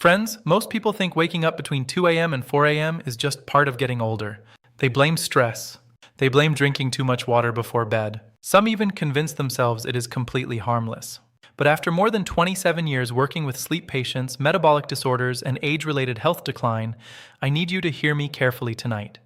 Friends, most people think waking up between 2 a.m. and 4 a.m. is just part of getting older. They blame stress. They blame drinking too much water before bed. Some even convince themselves it is completely harmless. But after more than 27 years working with sleep patients, metabolic disorders, and age-related health decline, I need you to hear me carefully tonight.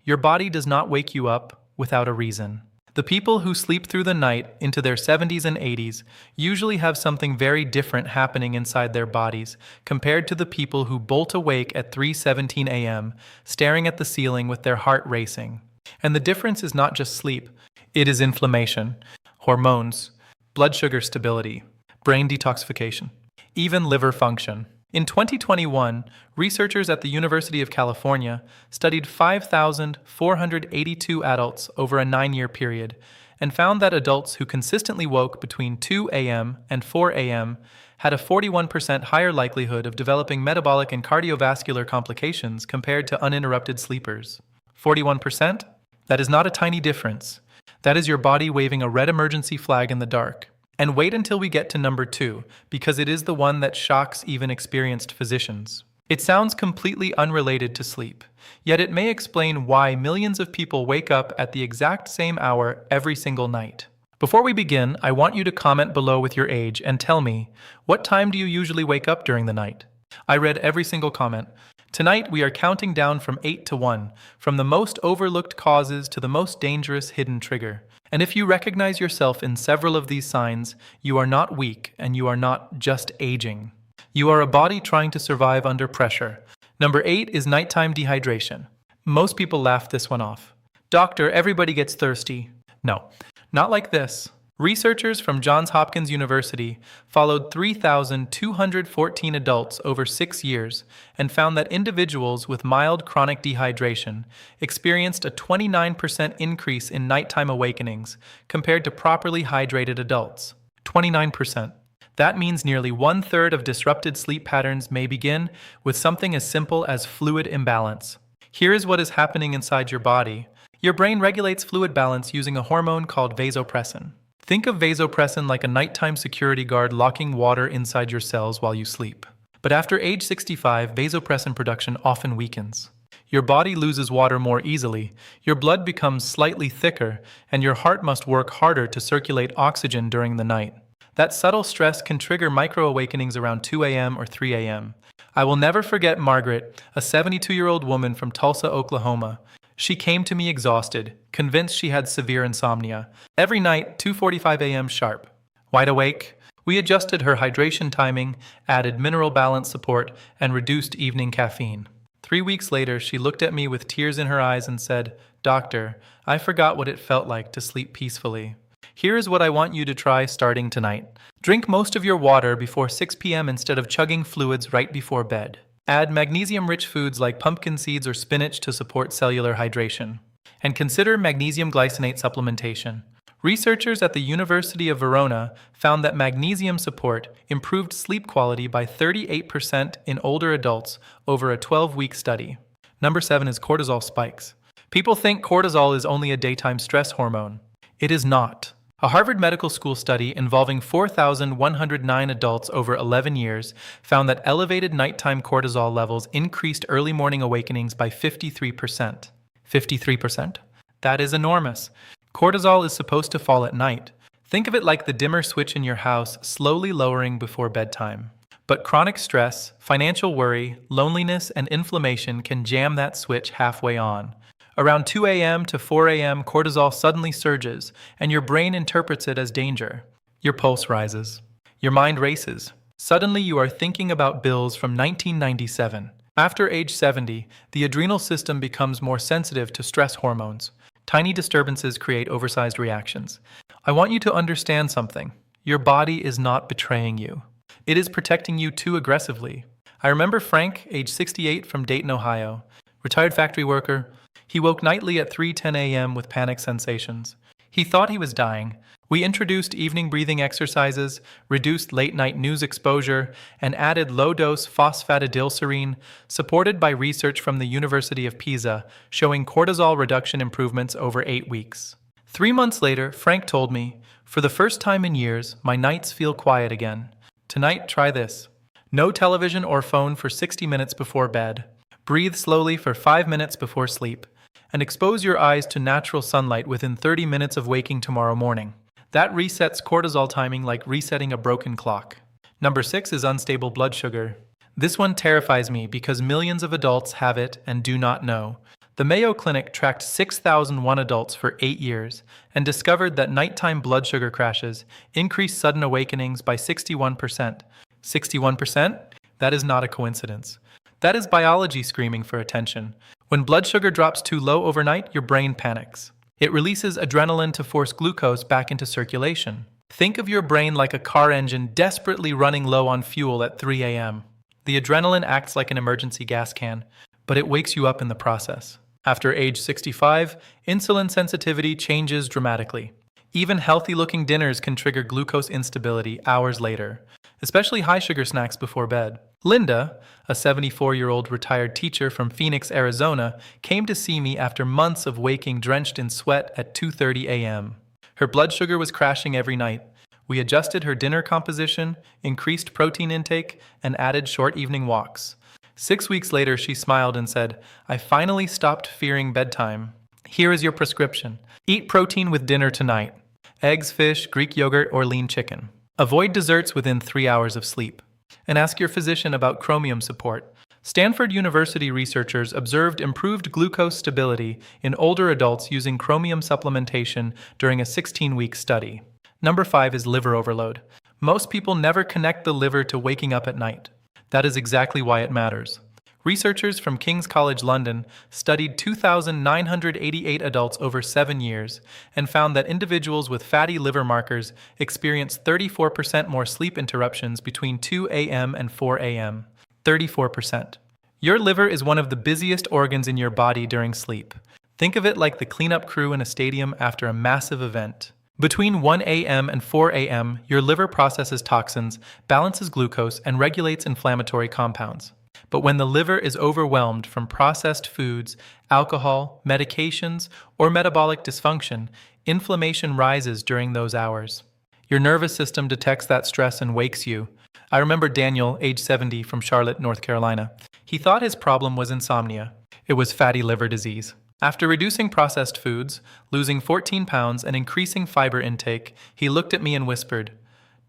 Your body does not wake you up without a reason. The people who sleep through the night into their 70s and 80s usually have something very different happening inside their bodies compared to the people who bolt awake at 3:17 a.m., staring at the ceiling with their heart racing. And the difference is not just sleep, it is inflammation, hormones, blood sugar stability, brain detoxification, even liver function. In 2021, researchers at the University of California studied 5,482 adults over a 9-year period and found that adults who consistently woke between 2 a.m. and 4 a.m. had a 41% higher likelihood of developing metabolic and cardiovascular complications compared to uninterrupted sleepers. 41%? That is not a tiny difference. That is your body waving a red emergency flag in the dark. And wait until we get to number 2, because it is the one that shocks even experienced physicians. It sounds completely unrelated to sleep, yet it may explain why millions of people wake up at the exact same hour every single night. Before we begin, I want you to comment below with your age and tell me, what time do you usually wake up during the night? I read every single comment. Tonight we are counting down from 8 to 1, from the most overlooked causes to the most dangerous hidden trigger. And if you recognize yourself in several of these signs, you are not weak and you are not just aging. You are a body trying to survive under pressure. Number 8 is nighttime dehydration. Most people laugh this one off. Doctor, everybody gets thirsty. No, not like this. Researchers from Johns Hopkins University followed 3,214 adults over 6 years and found that individuals with mild chronic dehydration experienced a 29% increase in nighttime awakenings compared to properly hydrated adults. 29%. That means nearly 1/3 of disrupted sleep patterns may begin with something as simple as fluid imbalance. Here is what is happening inside your body. Your brain regulates fluid balance using a hormone called vasopressin. Think of vasopressin like a nighttime security guard locking water inside your cells while you sleep. But after age 65, vasopressin production often weakens. Your body loses water more easily, your blood becomes slightly thicker, and your heart must work harder to circulate oxygen during the night. That subtle stress can trigger micro-awakenings around 2 a.m. or 3 a.m. I will never forget Margaret, a 72-year-old woman from Tulsa, Oklahoma. She came to me exhausted, convinced she had severe insomnia. Every night, 2:45 a.m. sharp. Wide awake, we adjusted her hydration timing, added mineral balance support, and reduced evening caffeine. 3 weeks later, she looked at me with tears in her eyes and said, "Doctor, I forgot what it felt like to sleep peacefully." Here is what I want you to try starting tonight. Drink most of your water before 6 p.m. instead of chugging fluids right before bed. Add magnesium-rich foods like pumpkin seeds or spinach to support cellular hydration. And consider magnesium glycinate supplementation. Researchers at the University of Verona found that magnesium support improved sleep quality by 38% in older adults over a 12-week study. Number 7 is cortisol spikes. People think cortisol is only a daytime stress hormone. It is not. A Harvard Medical School study involving 4,109 adults over 11 years found that elevated nighttime cortisol levels increased early morning awakenings by 53%. 53%? That is enormous. Cortisol is supposed to fall at night. Think of it like the dimmer switch in your house slowly lowering before bedtime. But chronic stress, financial worry, loneliness, and inflammation can jam that switch halfway on. Around 2 a.m. to 4 a.m., cortisol suddenly surges, and your brain interprets it as danger. Your pulse rises. Your mind races. Suddenly, you are thinking about bills from 1997. After age 70, the adrenal system becomes more sensitive to stress hormones. Tiny disturbances create oversized reactions. I want you to understand something. Your body is not betraying you. It is protecting you too aggressively. I remember Frank, age 68, from Dayton, Ohio. Retired factory worker. He woke nightly at 3:10 a.m. with panic sensations. He thought he was dying. We introduced evening breathing exercises, reduced late-night news exposure, and added low-dose phosphatidylserine, supported by research from the University of Pisa, showing cortisol reduction improvements over 8 weeks. 3 months later, Frank told me, "For the first time in years, my nights feel quiet again. Tonight, try this. No television or phone for 60 minutes before bed. Breathe slowly for 5 minutes before sleep. And expose your eyes to natural sunlight within 30 minutes of waking tomorrow morning. That resets cortisol timing like resetting a broken clock. Number 6 is unstable blood sugar. This one terrifies me because millions of adults have it and do not know. The Mayo Clinic tracked 6,001 adults for 8 years and discovered that nighttime blood sugar crashes increased sudden awakenings by 61%. 61%? That is not a coincidence. That is biology screaming for attention. When blood sugar drops too low overnight, your brain panics. It releases adrenaline to force glucose back into circulation. Think of your brain like a car engine desperately running low on fuel at 3 a.m. The adrenaline acts like an emergency gas can, but it wakes you up in the process. After age 65, insulin sensitivity changes dramatically. Even healthy-looking dinners can trigger glucose instability hours later, especially high-sugar snacks before bed. Linda, a 74-year-old retired teacher from Phoenix, Arizona, came to see me after months of waking drenched in sweat at 2:30 a.m. Her blood sugar was crashing every night. We adjusted her dinner composition, increased protein intake, and added short evening walks. 6 weeks later, she smiled and said, "I finally stopped fearing bedtime. Here is your prescription. Eat protein with dinner tonight. Eggs, fish, Greek yogurt, or lean chicken. Avoid desserts within 3 hours of sleep. And ask your physician about chromium support." Stanford University researchers observed improved glucose stability in older adults using chromium supplementation during a 16-week study. Number 5 is liver overload. Most people never connect the liver to waking up at night. That is exactly why it matters. Researchers from King's College London studied 2,988 adults over 7 years and found that individuals with fatty liver markers experienced 34% more sleep interruptions between 2 a.m. and 4 a.m. 34%. Your liver is one of the busiest organs in your body during sleep. Think of it like the cleanup crew in a stadium after a massive event. Between 1 a.m. and 4 a.m., your liver processes toxins, balances glucose, and regulates inflammatory compounds. But when the liver is overwhelmed from processed foods, alcohol, medications, or metabolic dysfunction, inflammation rises during those hours. Your nervous system detects that stress and wakes you. I remember Daniel, age 70, from Charlotte, North Carolina. He thought his problem was insomnia. It was fatty liver disease. After reducing processed foods, losing 14 pounds, and increasing fiber intake, he looked at me and whispered,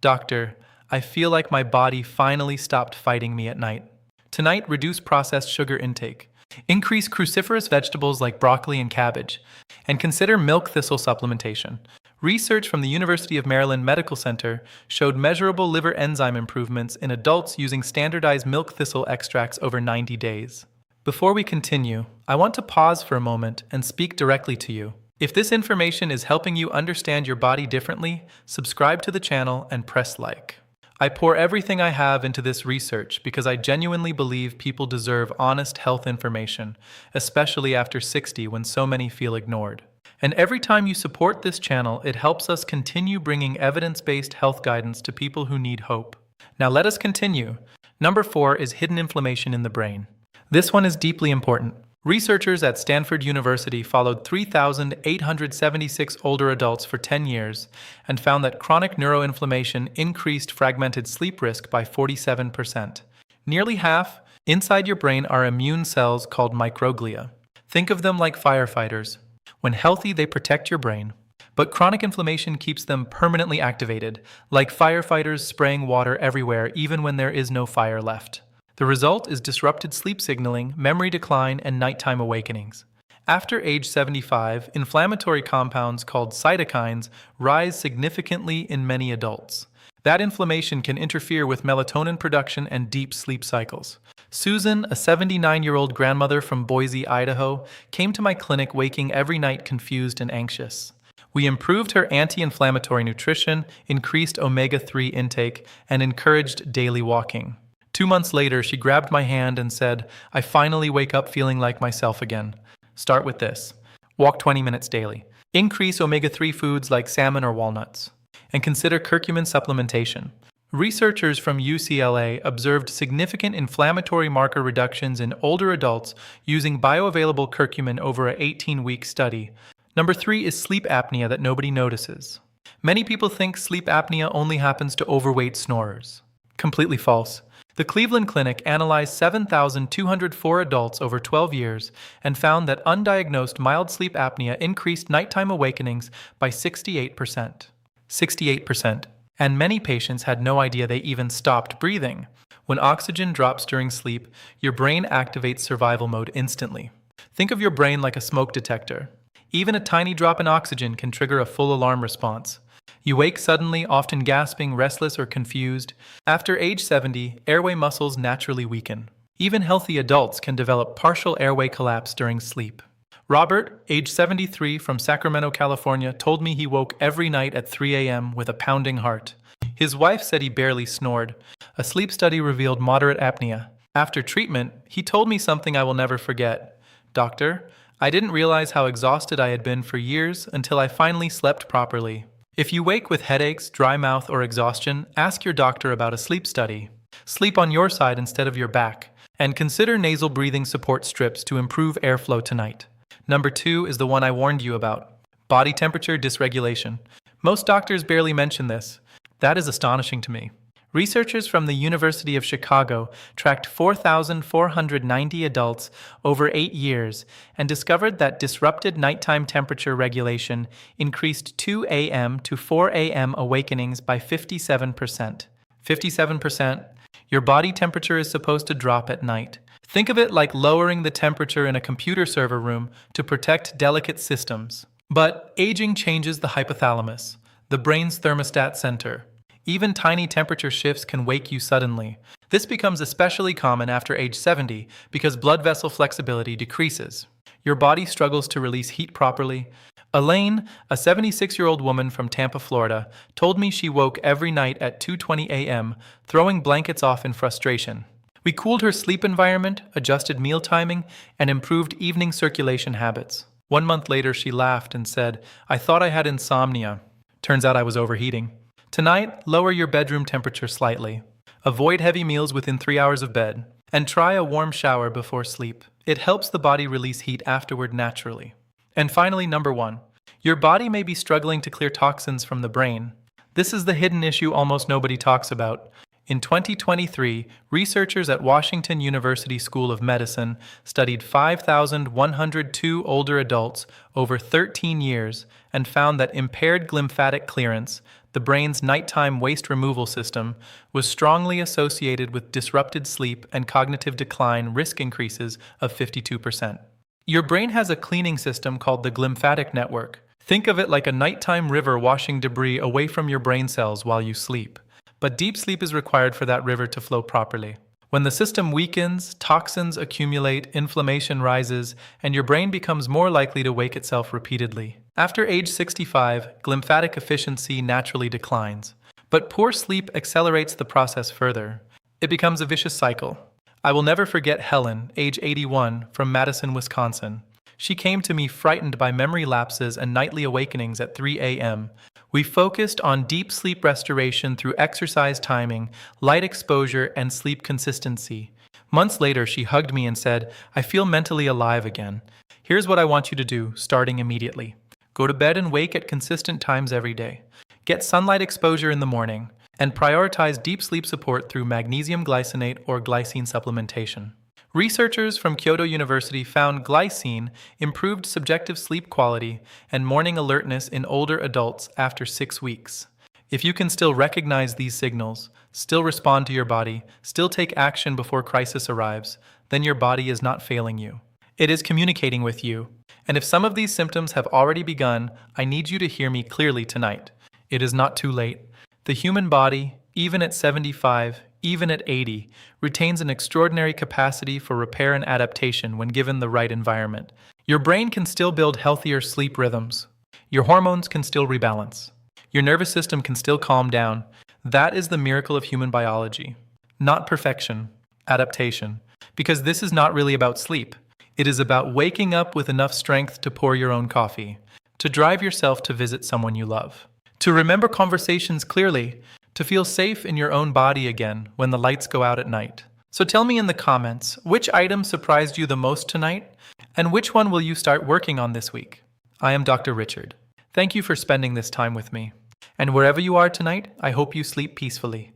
"Doctor, I feel like my body finally stopped fighting me at night." Tonight, reduce processed sugar intake. Increase cruciferous vegetables like broccoli and cabbage. And consider milk thistle supplementation. Research from the University of Maryland Medical Center showed measurable liver enzyme improvements in adults using standardized milk thistle extracts over 90 days. Before we continue, I want to pause for a moment and speak directly to you. If this information is helping you understand your body differently, subscribe to the channel and press like. I pour everything I have into this research because I genuinely believe people deserve honest health information, especially after 60 when so many feel ignored. And every time you support this channel, it helps us continue bringing evidence-based health guidance to people who need hope. Now let us continue. Number 4 is hidden inflammation in the brain. This one is deeply important. Researchers at Stanford University followed 3,876 older adults for 10 years and found that chronic neuroinflammation increased fragmented sleep risk by 47%. Nearly half, inside your brain are immune cells called microglia. Think of them like firefighters. When healthy, they protect your brain. But chronic inflammation keeps them permanently activated, like firefighters spraying water everywhere even when there is no fire left. The result is disrupted sleep signaling, memory decline, and nighttime awakenings. After age 75, inflammatory compounds called cytokines rise significantly in many adults. That inflammation can interfere with melatonin production and deep sleep cycles. Susan, a 79-year-old grandmother from Boise, Idaho, came to my clinic waking every night confused and anxious. We improved her anti-inflammatory nutrition, increased omega-3 intake, and encouraged daily walking. 2 months later, she grabbed my hand and said, "I finally wake up feeling like myself again." Start with this. Walk 20 minutes daily. Increase omega-3 foods like salmon or walnuts. And consider curcumin supplementation. Researchers from UCLA observed significant inflammatory marker reductions in older adults using bioavailable curcumin over an 18-week study. Number 3 is sleep apnea that nobody notices. Many people think sleep apnea only happens to overweight snorers. Completely false. The Cleveland Clinic analyzed 7,204 adults over 12 years and found that undiagnosed mild sleep apnea increased nighttime awakenings by 68%. 68%. And many patients had no idea they even stopped breathing. When oxygen drops during sleep, your brain activates survival mode instantly. Think of your brain like a smoke detector. Even a tiny drop in oxygen can trigger a full alarm response. You wake suddenly, often gasping, restless, or confused. After age 70, airway muscles naturally weaken. Even healthy adults can develop partial airway collapse during sleep. Robert, age 73, from Sacramento, California, told me he woke every night at 3 a.m. with a pounding heart. His wife said he barely snored. A sleep study revealed moderate apnea. After treatment, he told me something I will never forget. "Doctor, I didn't realize how exhausted I had been for years until I finally slept properly." If you wake with headaches, dry mouth, or exhaustion, ask your doctor about a sleep study. Sleep on your side instead of your back, and consider nasal breathing support strips to improve airflow tonight. Number 2 is the one I warned you about: body temperature dysregulation. Most doctors barely mention this. That is astonishing to me. Researchers from the University of Chicago tracked 4,490 adults over 8 years and discovered that disrupted nighttime temperature regulation increased 2 a.m. to 4 a.m. awakenings by 57%. 57%? Your body temperature is supposed to drop at night. Think of it like lowering the temperature in a computer server room to protect delicate systems. But aging changes the hypothalamus, the brain's thermostat center. Even tiny temperature shifts can wake you suddenly. This becomes especially common after age 70 because blood vessel flexibility decreases. Your body struggles to release heat properly. Elaine, a 76-year-old woman from Tampa, Florida, told me she woke every night at 2:20 a.m., throwing blankets off in frustration. We cooled her sleep environment, adjusted meal timing, and improved evening circulation habits. 1 month later, she laughed and said, "I thought I had insomnia. Turns out I was overheating." Tonight, lower your bedroom temperature slightly. Avoid heavy meals within 3 hours of bed. And try a warm shower before sleep. It helps the body release heat afterward naturally. And finally, number 1. Your body may be struggling to clear toxins from the brain. This is the hidden issue almost nobody talks about. In 2023, researchers at Washington University School of Medicine studied 5,102 older adults over 13 years and found that impaired glymphatic clearance, the brain's nighttime waste removal system, was strongly associated with disrupted sleep and cognitive decline risk increases of 52%. Your brain has a cleaning system called the glymphatic network. Think of it like a nighttime river washing debris away from your brain cells while you sleep. But deep sleep is required for that river to flow properly. When the system weakens, toxins accumulate, inflammation rises, and your brain becomes more likely to wake itself repeatedly. After age 65, glymphatic efficiency naturally declines. But poor sleep accelerates the process further. It becomes a vicious cycle. I will never forget Helen, age 81, from Madison, Wisconsin. She came to me frightened by memory lapses and nightly awakenings at 3 a.m. We focused on deep sleep restoration through exercise timing, light exposure, and sleep consistency. Months later, she hugged me and said, "I feel mentally alive again. Here's what I want you to do, starting immediately. Go to bed and wake at consistent times every day. Get sunlight exposure in the morning, and prioritize deep sleep support through magnesium glycinate or glycine supplementation." Researchers from Kyoto University found glycine improved subjective sleep quality and morning alertness in older adults after 6 weeks. If you can still recognize these signals, still respond to your body, still take action before crisis arrives, then your body is not failing you. It is communicating with you. And if some of these symptoms have already begun, I need you to hear me clearly tonight. It is not too late. The human body, even at 75, even at 80, retains an extraordinary capacity for repair and adaptation when given the right environment. Your brain can still build healthier sleep rhythms. Your hormones can still rebalance. Your nervous system can still calm down. That is the miracle of human biology. Not perfection, adaptation. Because this is not really about sleep. It is about waking up with enough strength to pour your own coffee, to drive yourself to visit someone you love, to remember conversations clearly, to feel safe in your own body again when the lights go out at night. So tell me in the comments, which item surprised you the most tonight, and which one will you start working on this week? I am Dr. Richard. Thank you for spending this time with me. And wherever you are tonight, I hope you sleep peacefully.